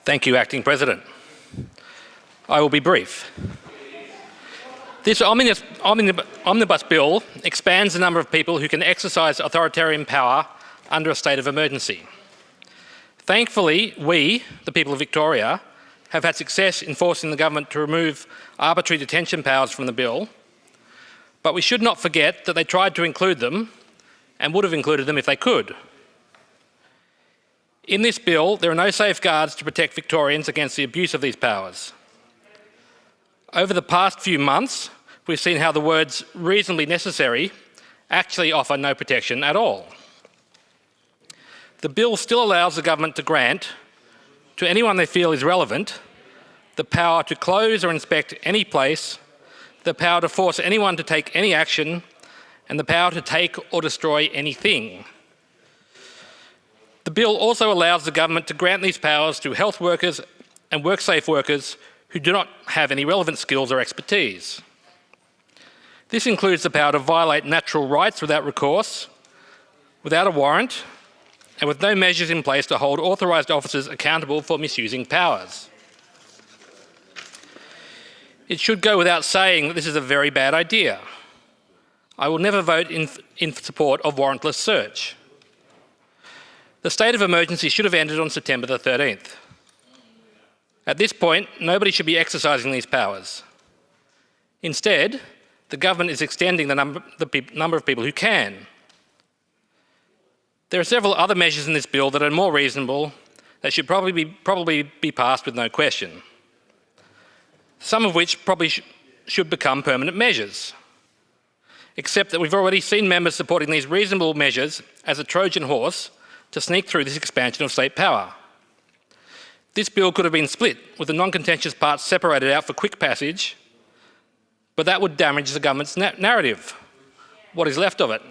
Thank you, Acting President. I will be brief. This Omnibus bill expands the number of people who can exercise authoritarian power under a state of emergency. Thankfully, we, the people of Victoria, have had success in forcing the government to remove arbitrary detention powers from the bill, but we should not forget that they tried to include them and would have included them if they could. In this bill, there are no safeguards to protect Victorians against the abuse of these powers. Over the past few months, we've seen how the words reasonably necessary actually offer no protection at all. The bill still allows the government to grant, to anyone they feel is relevant, the power to close or inspect any place, the power to force anyone to take any action, and the power to take or destroy anything. The bill also allows the government to grant these powers to health workers and WorkSafe workers who do not have any relevant skills or expertise. This includes the power to violate natural rights without recourse, without a warrant, and with no measures in place to hold authorised officers accountable for misusing powers. It should go without saying that this is a very bad idea. I will never vote in support of warrantless search. The state of emergency should have ended on September the 13th. At this point, nobody should be exercising these powers. Instead, the government is extending the number of people who can. There are several other measures in this bill that are more reasonable that should probably be passed with no question, some of which probably should become permanent measures, except that we've already seen members supporting these reasonable measures as a Trojan horse to sneak through this expansion of state power. This bill could have been split, with the non-contentious parts separated out for quick passage, but that would damage the government's narrative, what is left of it.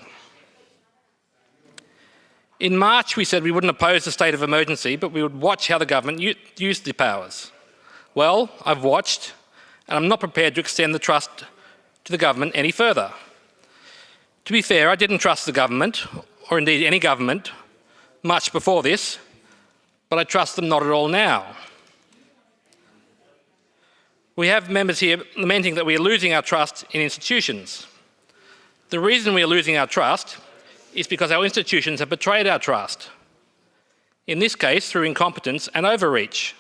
In March, we said we wouldn't oppose the state of emergency, but we would watch how the government used the powers. Well, I've watched, and I'm not prepared to extend the trust to the government any further. To be fair, I didn't trust the government, or indeed any government, much before this, but I trust them not at all now. We have members here lamenting that we are losing our trust in institutions. The reason we are losing our trust is because our institutions have betrayed our trust, in this case through incompetence and overreach.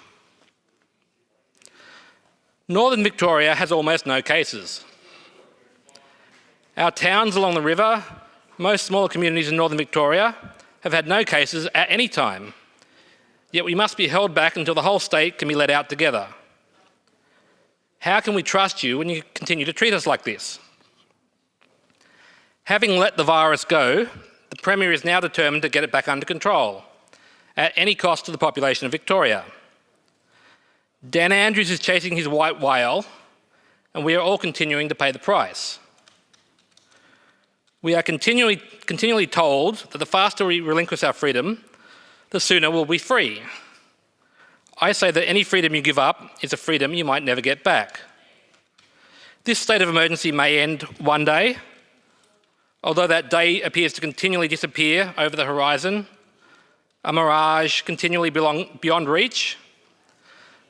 Northern Victoria has almost no cases. Our towns along the river, most smaller communities in Northern Victoria, have had no cases at any time, yet we must be held back until the whole state can be let out together. How can we trust you when you continue to treat us like this? Having let the virus go, the Premier is now determined to get it back under control, at any cost to the population of Victoria. Dan Andrews is chasing his white whale, and we are all continuing to pay the price. We are continually told that the faster we relinquish our freedom, the sooner we'll be free. I say that any freedom you give up is a freedom you might never get back. This state of emergency may end one day, although that day appears to continually disappear over the horizon, a mirage continually beyond reach.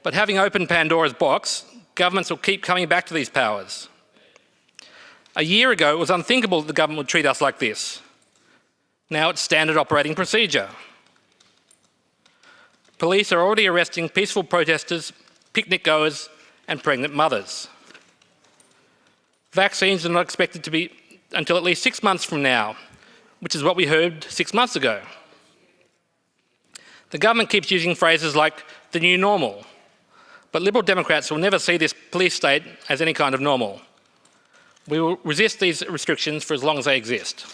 But having opened Pandora's box, governments will keep coming back to these powers. A year ago, it was unthinkable that the government would treat us like this. Now it's standard operating procedure. Police are already arresting peaceful protesters, picnic goers, and pregnant mothers. Vaccines are not expected to be until at least 6 months from now, which is what we heard 6 months ago. The government keeps using phrases like the new normal, but Liberal Democrats will never see this police state as any kind of normal. We will resist these restrictions for as long as they exist.